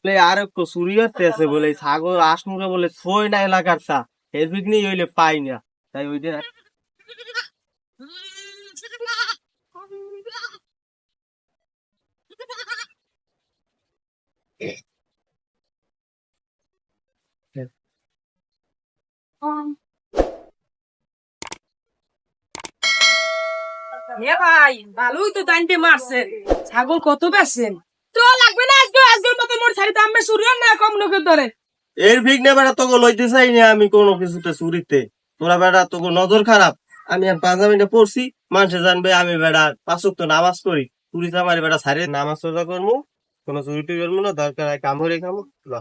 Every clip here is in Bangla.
বলে আর চুরি হচ্ছে বলে ছাগল আসমুরা বলে ছয় না এলাকার চা এর বিঘ্নি হইলে পাই না তাই ওই দিন এ ভাই ভালোই তো টাইমে মারছেন ছাগল কত বেচছেন তো লাগবে না আজকে আজকের মতো মোর ছাড়িতে আমি সুরিয়ান না কম লোকের ধরে এর বিঘ্নে বেড়া তোকে লইতে চাই না আমি কোনো কিছুতে চুরিতে তোরা বেড়া তোকে নজর খারাপ আমি আর পাঞ্জাবিটা পড়ছি মানুষে জানবে আমি বেড়া পাঁচক তো নামাজ করি চুরিতে আমার বেড়া সারে নামাজ সোজা করবো কোনো চুরি টুরি করবো না দরকার হয় কাম হরে খামো ল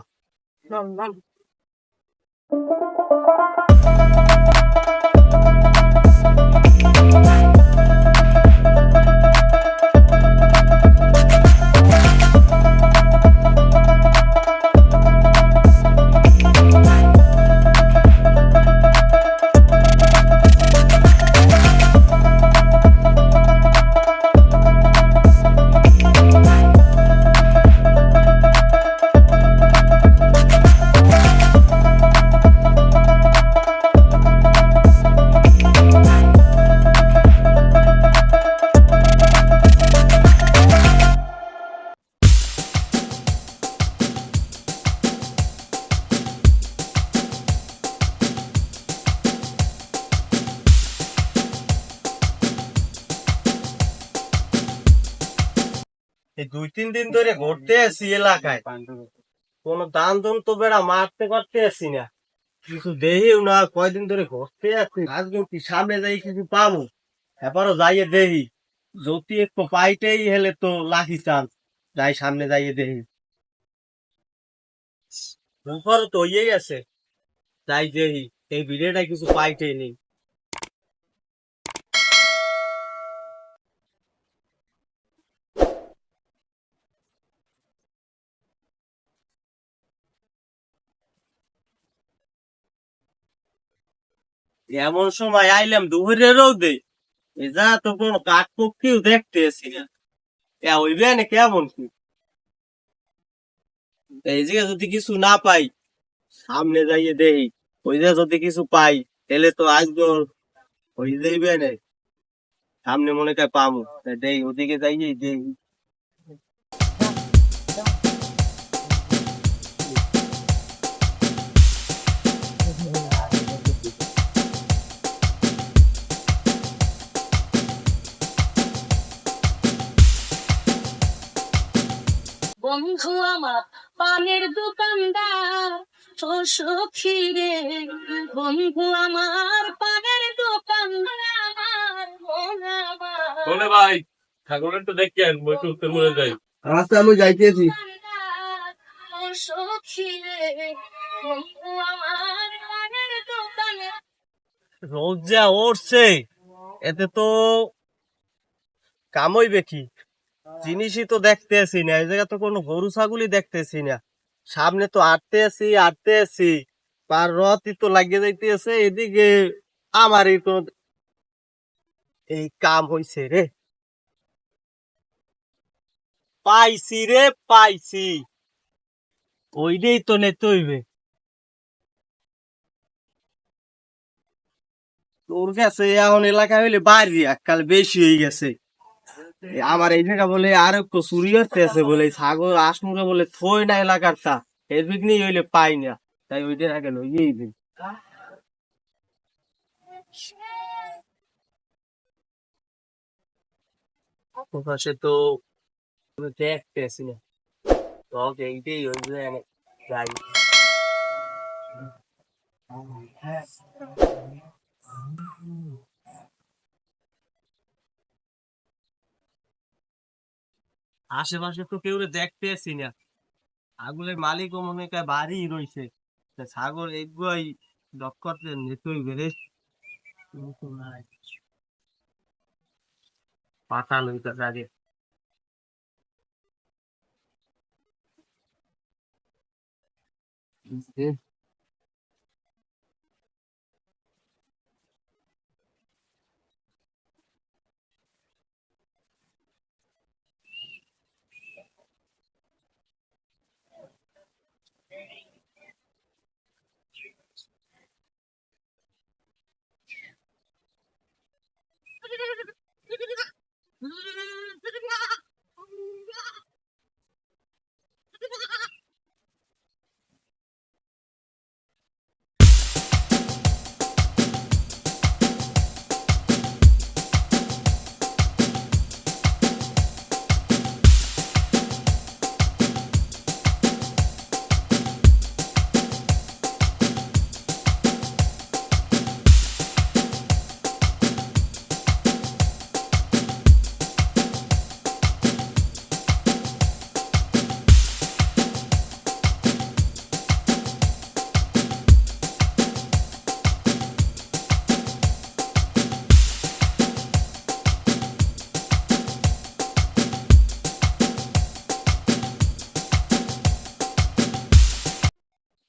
এই 2-3 দিন ধরে ঘুরতে আসি এলাকায় কোনো দান দন তো বেড়া মারতে পারতে আসি না কিছু দেহিও না কয়দিন ধরে ঘুরতে আসি আজকে কি সামনে যাই কিছু পাবো এবারও যাইয়ে দেহি যদি একটু পাইতেই হেলে তো লাখি চান্স যাই সামনে যাইয়ে দেহি দুপুরও তো হইয়েই আছে যাই দেহি এই ভিডিওটা কিছু পাইতেই নেই এমন সময় আইলাম দুপুরের রোদে এ যা তো কোনো কাঠ পক্ষীও দেখতে আসি না ওই বেনে কেমন কি এই জায়গায় যদি কিছু না পাই সামনে যাইয়ে দেই ওই যে যদি কিছু পাই তাহলে তো আসবো ওই দেবে না সামনে মনে হয় পামু দেই ওদিকে যাইয়ে দেই বন্ধু আমার পানের দোকানদার ও সখী রে বন্ধু আমার পানের দোকানদার আমার মন আমার বলে ভাই ঠাকুরের তো দেখেন মই একটু উত্তর মনে যাই রাস্তা আমি যাইতেছি দোকানদার ও সখী রে বন্ধু আমার পানের দোকানে রোদ যা উঠছে এতে তো কামই বেশি জিনিসই তো দেখতেছি না এই জায়গা তো কোনো গরু ছাগলই দেখতেছি না সামনে তো আটতে আছি পার রথই তো লাগিয়ে যাইতেছে এদিকে আমারই তো এই কাম হইছে রে পাইছি রে পাইছি ওইটাই তো নিতে হইবে তোর কাছে এখন এলাকা হইলে বাড়ি এককাল বেশি হয়ে গেছে আমার এই জায়গা বলে আর একটু চুরি হচ্ছে বলে ছাগল আসমুরা বলে থই না এলাকার তা এর বিঘ্নি হইলে পাই না তাই ওইটা আগে লইয়েই দিই পাশে তো দেখতেছি না তো এইটাই ওই যে যাই আশেপাশে তো কেউ দেখতেছি না ছাগলের মালিকও মনে হয় বাড়ি রইছে তা ছাগল এগুলাই ডক করতে নিতেই বেড়ে পাতা লইতে আগে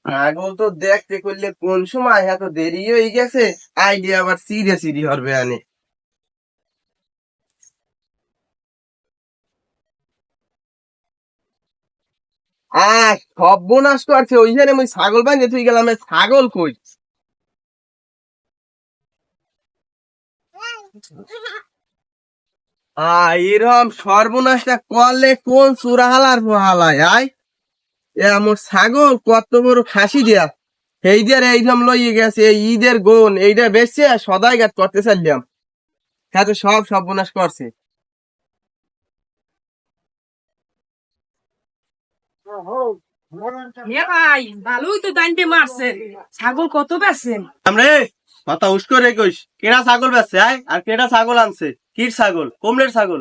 ছাগল তো দেখতে করলে কোন সময় এত দেরি হয়ে গেছে, আইডিয়া আবার সিরিয়াস হবে আনে। সর্বনাশ করছে, ওইখানে আমি ছাগল বানিয়ে তুই গেলাম, ছাগল কই? এরম সর্বনাশটা করলে কোন চূড়া হালার হালায় আয়? এ আমার ছাগল কত বড় খাসি দিয়া, এই দিয়ে এইরকম লইয়ে গেছে, এই ঈদের গোন এইটা বেশছে সদাই গাছ করতে চাইলাম, হ্যাঁ তো সব সর্বনাশ করছে। এ ভাই ভালোই তো তাইনটে মারছে। ছাগল কত বেচছেন? আমরে মাথা হুস করে কইস, কেডা ছাগল বেচছে আয়, আর কেডা ছাগল আনছে? কির ছাগল? কোমলের ছাগল?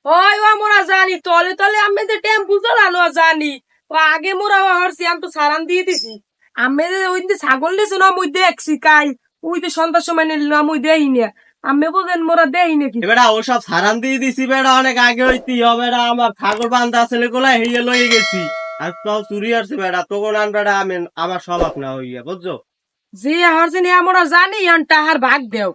ওই ও মোরা জানি, তলে তলে আমি যে টেম্পু চালানো জানি। ও আগে মোরা হরছি, আমি তো সারান দিয়ে দিছি। আমি ওই দিন ছাগল নিয়েছো না, মুই দেখছি কাই। ওই তো সন্ধ্যার সময় নিল না, মুই দেই না। আমি বলেন মোরা দেই নাকি? বেড়া ওসব সারান দিয়ে দিছি বেড়া, অনেক আগে হইতি বেড়া, আমার ছাগল বান্ধা ছেলে গোলা হইয়ে লয়ে গেছি, আর সব চুরি আসছে বেড়া, তখন আন বেড়া আমি আমার স্বভাব না হইয়া, বুঝছো? যে হরছে নিয়ে আমরা জানি, আন টাহার ভাগ দেও।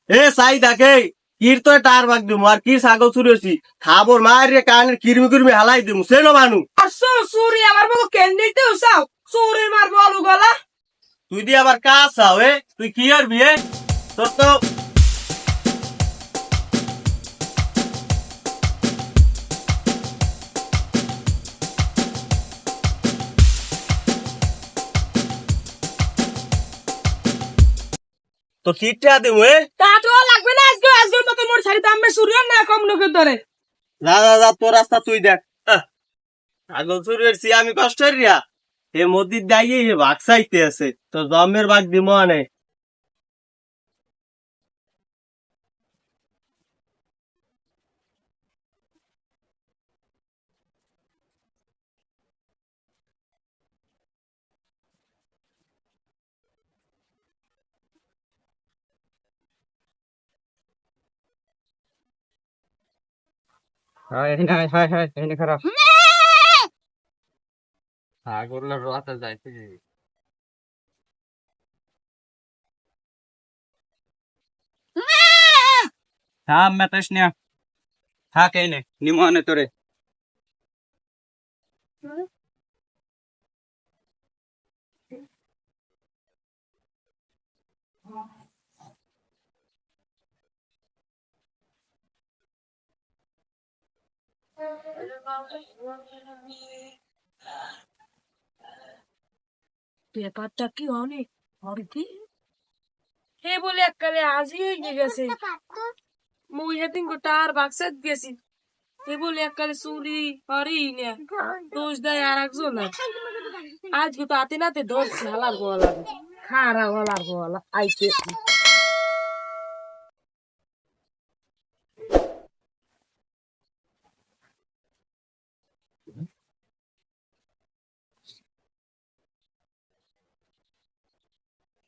এ চাই থাকে কির তো টার বাগ দিমু, আর কির ছাগল চুরি হয়েছি খাবর মায়ের কানের কিরমি কিরমি হালাই দিমু, সে মানু। আর চুরি আমার বউ কেন দিতে চাও? চুরি মারবো আলু গলা। তুই দিয়ে আবার কাজ চাও, তুই কি করবি? তোর তো তো কিটটা দিমু। টাটো লাগবে না আজকে, আজকের মতো মোর শাড়িতে আমি চুরি না কম লোকের ধরে। যা যা যা, তোর রাস্তা তুই দেখ। ছাগল চুরি হয়েছি আমি কষ্ট রিয়া, এ মদির দাইয়ে এ ভাগ চাইতে আছে, তো জমের ভাগ দিমু আনে। ছাগলের রাতে যাইতে থাম মেতাস না, থাক এই নে নিমনে তোরে। ব্যাপারটা কি অনেক কি হে বলে এককালে আজই হয়ে গেছে। মুই হেদিন গোটা আর বাক্সাত গেছি, হে বলে এককালে চুরি করেই না, দোষ দেয় আর একজন। আজকে তো হাতে নাতে ধরছি, হালার গোয়ালা খারা হলার গোয়ালা আইতে।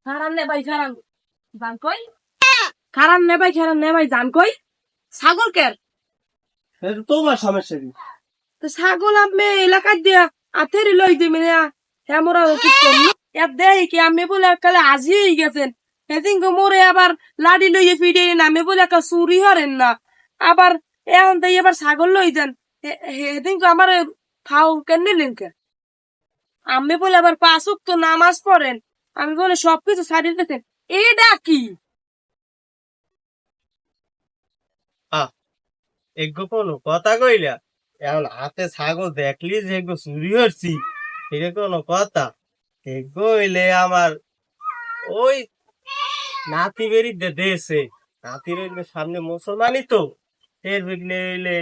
খারান নে ভাই খারান, জান কই? খারান নে ভাই, খারান নে ভাই, জান কই? ছাগল কের? এটা তোমার সমস্যা কি? তো ছাগল আমি এলাকার দিয়া আথেরি লই দিবি না, হ্যাঁ মোরা অফিস করল এর দেয় কি আমি বলে এককালে আজিই গেছেন। সেদিন মোরে আবার লাড়ি লইয়ে ফিরে নামে বলে একটা চুরি হরেন না, আবার এখন তাই এবার ছাগল লই যান। সেদিন আমার ফাউ কেন নিলেন কে? আমি বলে আবার পাঁচক তো নামাজ পড়েন, আমি বলে সবকিছু ছাড়িয়ে দিতেন, এটা কি? এগো কোনো কথা কইলা? এখন হাতে ছাগল দেখলি যে এগো চুরি হচ্ছি, এটা কোনো কথা? এগো হইলে আমার ওই নাতি বেরি দেশে, নাতির হইলে সামনে মুসলমানই তো, এর বিঘ্নে হইলে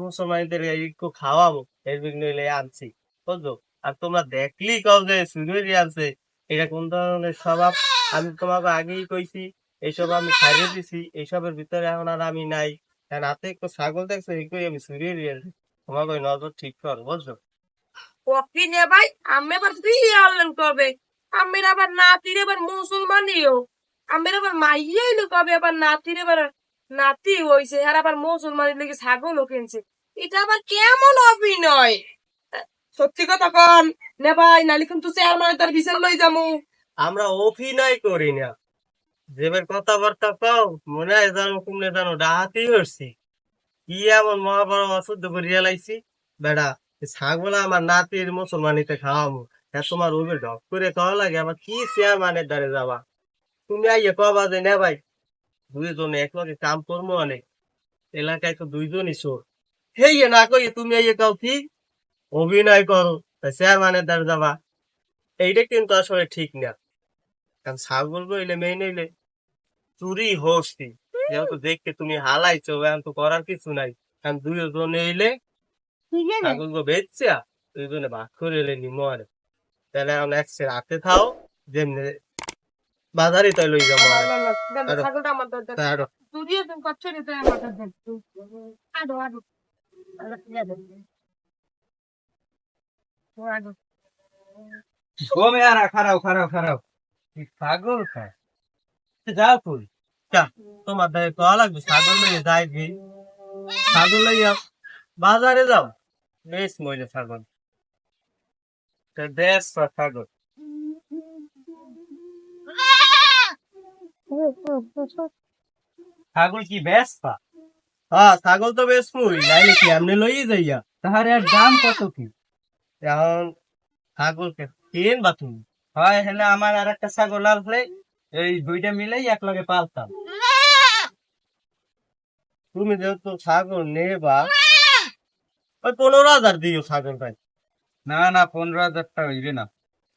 মুসলমানদের একটু খাওয়াবো, এর বিঘ্নে হইলে আনছি, বুঝলো? আর তোমরা দেখলি কও যে চুরি হয়ে আনছে, এটা কোন ধরনের স্বভাব? আমি তোমাকে আগেই কইছি এইসব আমি ছাড়িয়ে দিছি, এইসবের ভিতরে এখন আর আমি নাই। কারণ হাতে একটু ছাগল দেখছো এগুলোই আমি চুরি হয়ে আনছি, তোমাকে ওই নজর ঠিক কর, বুঝছো? কফি নে ভাই, আমি আবার বিয়ে আনলেন কবে? আমের আবার নাতির এবার মুসলমানিও, আমের আবার মাইয়া এলো কবে? আবার নাতির এবার নাতি হইছে, আর আবার মুসলমানের লেগে ছাগলও কিনছে। এটা আবার কেমন অভিনয়? সত্যি কথা কন, নে ভাই নালি কিন্তু চেয়ারম্যান তার বিচার লই যামু। আমরা অভিনয় করি না, যেবার কথাবার্তা পাও মনে হয় জানো কুমনে জানো ডাহাতি করছি। কি এমন মহাবড় অশুদ্ধ করিয়া লাইছি বেড়া, ছাগল আমার নাতির মুসলমানিতে খাওয়াবো, হ্যাঁ তোমার ওবে ঢক করে খাওয়া লাগে, আমার কি চেয়ারম্যানের দ্বারে যাবা। তুমি আইয়ে কবা যে না ভাই দুইজনে একলগে কাম করবো অনেক, এলাকায় তো দুইজনই চোর, হেই না কই তুমি আইয়ে কাও কি অভিনয় করো চেয়ারম্যানের দ্বারে যাবা। এইটা কিন্তু আসলে ঠিক না, কারণ ছাগল বইলে মেয়ে নইলে চুরি হচ্ছি, যেহেতু দেখতে তুমি হালাইছো এখন তো করার কিছু নাই, কারণ দুইজনে এলে ছাগল গো বেচছে দুইজনে ভাগ করে এলে নিমো আর তাহলে এখন এক সের হাতে থাও, যেমনি বাজারে তাই লই যাবো আর আরো ছাগলটা আমার দরকার। আরো তুইও তুমি করছো নি তুই আমার দরকার। আডো আডো আডো। ও মেয়ারা খারাও খারাও খারাও, এই ছাগল খায়। যাও তুই। চা, তোমার দায় কয়া লাগবে ছাগল লইয়ে যাই কি ছাগল লইয়া বাজারে যাও, বেশ মইলে ছাগল বেশ ছাগল। ছাগল কি বেচবা? হ্যাঁ ছাগল তো বেশ মুই নাইলে কি এমনি লইয়ে যাইয়া। তাহার এর দাম কত কি? এখন ছাগলকে কেন বা তুমি, হয় হলে আমার আর একটা ছাগল আসলে এই দুইটা মিলেই এক লগে পালতাম। তুমি যেহেতু ছাগল নেবা ওই 15,000 দিও ছাগল ভাই। না না, 15,000 হইবে না,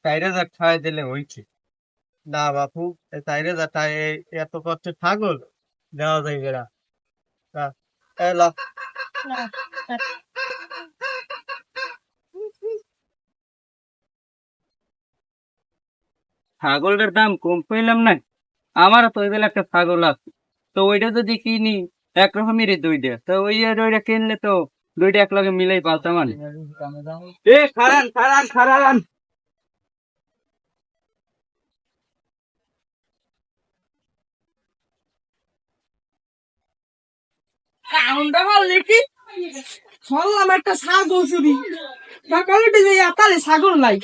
4,000 খাওয়াই দিলে হইছে। না বাপু এই 4,000 টাকা এত কষ্ট ছাগল দেওয়া যাইবে না। তা, এই লও। ছাগলের দাম কম পাইলাম না, আমারও তো ওই বেলা একটা ছাগল আছে, তো ওইটা যদি কিনি একরকমেরই দুইটা, তো ওই আর ওইটা কিনলে তো দুইটা এক লগে মিলেই পালতাম মানে। এ খারান খারান খারান, কাউন্টা মারলে কি শুনলাম একটা ছাগল চুরি, সকালে উঠে যাই তাহলে ছাগল নাই।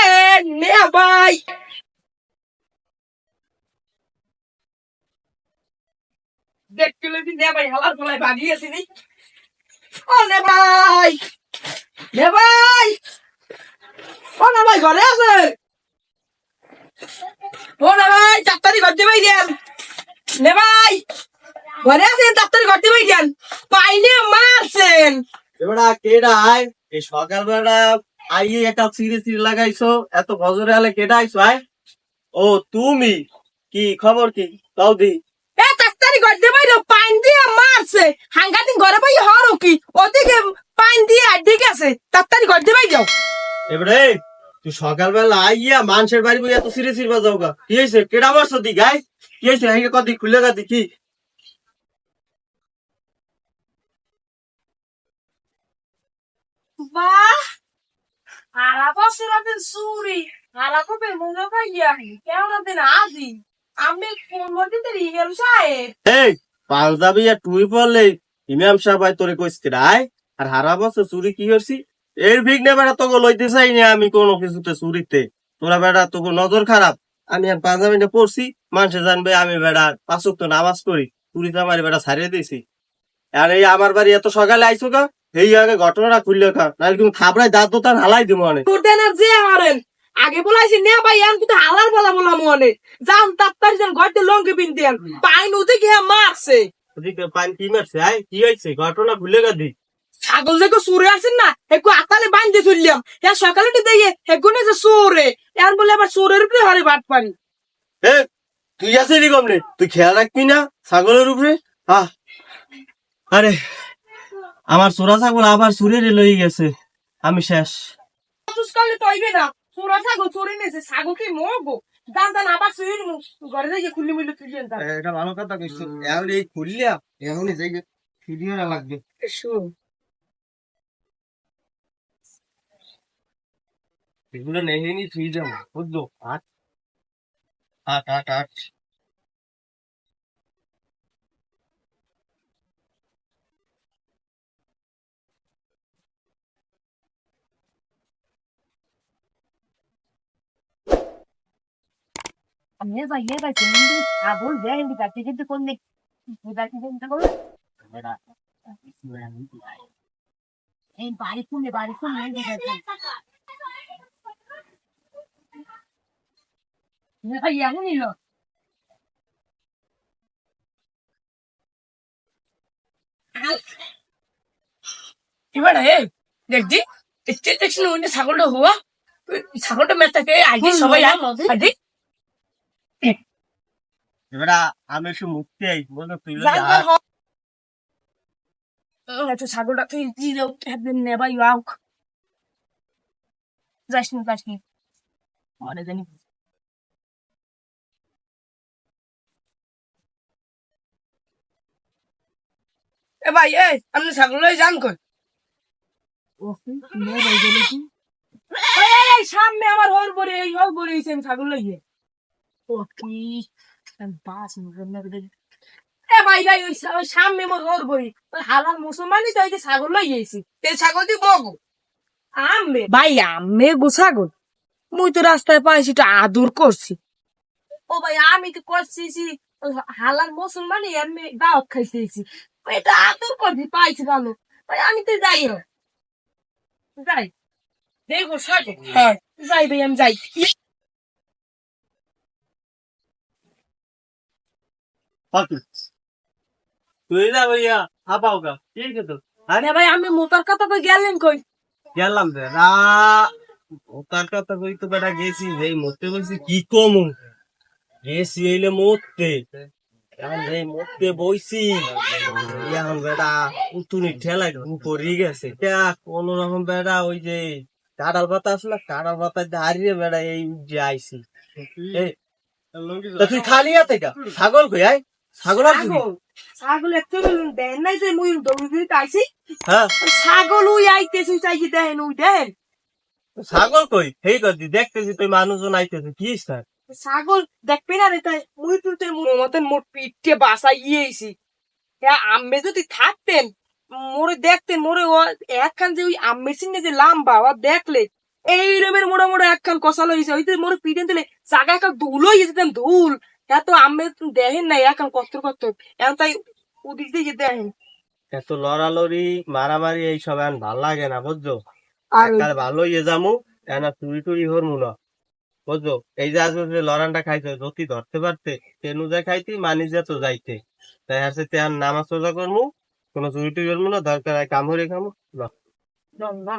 এ নে ভাই দেখলে নে ভাই হালার ফলাই ভাগিয়েছি নি। ও নে ভাই, নে ভাই, ও না ভাই ঘরে আছে। ও না ভাই ডাক্তারি করতে ভাই দেন। নে ভাই ঘরে আছেন ডাক্তারি করতে ভাই দেন, পাইলে মারছেন। এবারে কেডা আয় এই সকালবেলা আইয়ে একটা সিঁড়ি সিঁড়ি লাগাইছো, এত বজরে আলে কেডা আইছো আয়। ও তুমি, কি খবর কি তাও দি। এ ডাক্তারি করতে ভাই পাইন দিয়ে মারছে, হাঙ্গাতিন ঘরে ভাই হরো কি ওদিকে পাইন দিয়ে আড্ডি গেছে, ডাক্তারি করতে ভাই যাও। এবারে তুই সকালবেলা আইয়া মানুষের বাড়ি বই এত সিঁড়ি সিঁড়ি বাজাও গা, কি হয়েছে কেডা মারছো দি গাই, কি হয়েছে হাইকে কদি খুলে গা দেখি। বাহ হারা বছর দিন চুরি হারা কবে মনে পাইয়া কেমন দিন আজি আমি ফোন করতে দেরি গেল সাহেব। এই পাঞ্জাবি আর টুই পড়লে ইমাম সাহেব তোরে কইছে আয়, আর হারা বছর চুরি কি করছি এর ভিগনে বেড়া তোকে লইতে চাই না আমি কোনো কিছুতে চুরিতে, তোরা বেড়া তোকে নজর খারাপ। আমি আর পাঞ্জাবিটা পড়ছি মানুষে জানবে আমি বেড়া 5 ওয়াক্ত নামাজ পড়ি, চুরিতে আমার বেড়া ছাড়িয়ে দিছি। আর এই আমার বাড়ি এত সকালে আইসো গা, এই আগে ঘটনাটা খুললে খা নাহলে তুমি থাপড়ায় দাঁত দোতান হালাই দিব অনেক। তোরতেন আর যে হারেন আগে বলাইছি নে ভাই আমি কিন্তু হালার বলা বলা মনে যান তাড়াতাড়ি যান ঘরতে লঙ্কি পিনতেন পাইন উঠে গিয়ে মারছে। ওদিকে পান কি মারছে আয় কি হয়েছে ঘটনা খুলে গা দি। ছাগল দেখো সুরে আছেন না একটু আতালে বাঁধতে চললাম, হ্যাঁ সকালে উঠে দিয়ে এগুনে যে সুরে এখন বলে আবার সুরের উপরে হরে ভাত পানি। এ তুই আছিলি কমনে, তুই খেয়াল রাখবি না ছাগলের উপরে। আহ আরে আমার চোরা ছাগল আবার চুরে লই গেছে, আমি শেষ। চুসকালে তৈবে না চোরা ছাগল চুরি নেছে ছাগল কি মরবো দান দান আবার চুরি ঘরে যাই খুললি মিললে তুলিয়েন তার। এটা ভালো কথা কইছো, এখন এই খুললিয়া এখনই যাই ভিডিও না লাগবে। এগুলো নেই নি তুই যাবো বুঝলো। আট আট আট আট Lleva, teniendo a volver en mi gente con el. En বাড়ি শুনে ভাই এমন নিল এবার দেখছি দেখছি ওই ছাগলটা হওয়া ছাগলটা মেটাকে আগে সবাই আগে এবার আমি একটু মুক্তি আই বলো তুই একটু ছাগলটা তুই নেবাই আউক যাসনি অনেক জানি এ ভাই আপনি ছাগল যান কই সামনে আমার হর বড়ি এই হর বড়ি ছাগল লাগিয়ে ও কি বাস এ ভাই ওই সামনে মোর হর বড়ি হালাল মুসলমানই তো এই যে ছাগল লাগিয়েছি এই ছাগল দি বগো আম্মে ভাই আম্মে গো ছাগল মুই তো রাস্তায় পাইছি তো আদর করছি ও ভাই আমি তো করছি হালাল মুসলমানই আমি দাওয়াত খাইছি এটা আদর করছি পাইছি ভালো ভাই আমি তো যাই দেখো ছাগল হ্যাঁ যাই ভাই আমি যাই তুই না ভাইয়া হাপাও গা ঠিক আছে তো আরে ভাই আমি মোটার কথা তো গেলেন কই গেলাম রে তার কথা কই তো বেটা গেছি এই মরতে বলছি কি কম গেছি এলে মরতে এখন এই মরতে বইছি এখন বেটা উতুনি ঠেলাই পড়ে গেছে কোন রকম বেটা ওই যে কাঁড়াল পাতা আসলে কাঁড়াল পাতা দাঁড়িয়ে বেটা এই যে আইছি তা তুই খালি হাতে গা ছাগল কই আয় ছাগল আর কি? ছাগল একটু দেন নাই যে মুই দৌড়ি আইছি হ্যাঁ ছাগল ওই আইতেছি চাইছি দেখেন ওই দেখেন ছাগল কই হেই করছি দেখতেছি তুই মানুষজন আইতেছে কি স্যার ছাগল দেখবি না রে তাই মুই তুলতে মতন মোট পিঠে বাসা গিয়েছি আম্মে যদি থাকতেন মোরে দেখতেন মোরে ও একখান যে ওই আম্মের চিনে যে লাম্বা ও দেখলে এই রকমের মোটা মোটা একখান কষা লইছে ওই মোরে পিঠে দিলে জায়গা একটা ধুল হয়ে যেতেন ধুল এত আম্মে দেখেন না একখান কষ্ট এখন তাই ওদিক দিয়ে দেখেন এত লড়ালড়ি মারামারি এই সব এখন ভাল লাগে না বুঝছো আর কাল ভালো ইয়ে যামু এনা চুরি টুরি হরমু না বুঝছো এই যে আজ লড়ানটা খাইতে যদি ধরতে পারতে তেনু যা খাইতি মানি যা তো যাইতে তাই আছে তেহার নামাজ সোজা করমু কোনো চুরি টুরি হরমু না দরকার হয় কাম হরে খামু না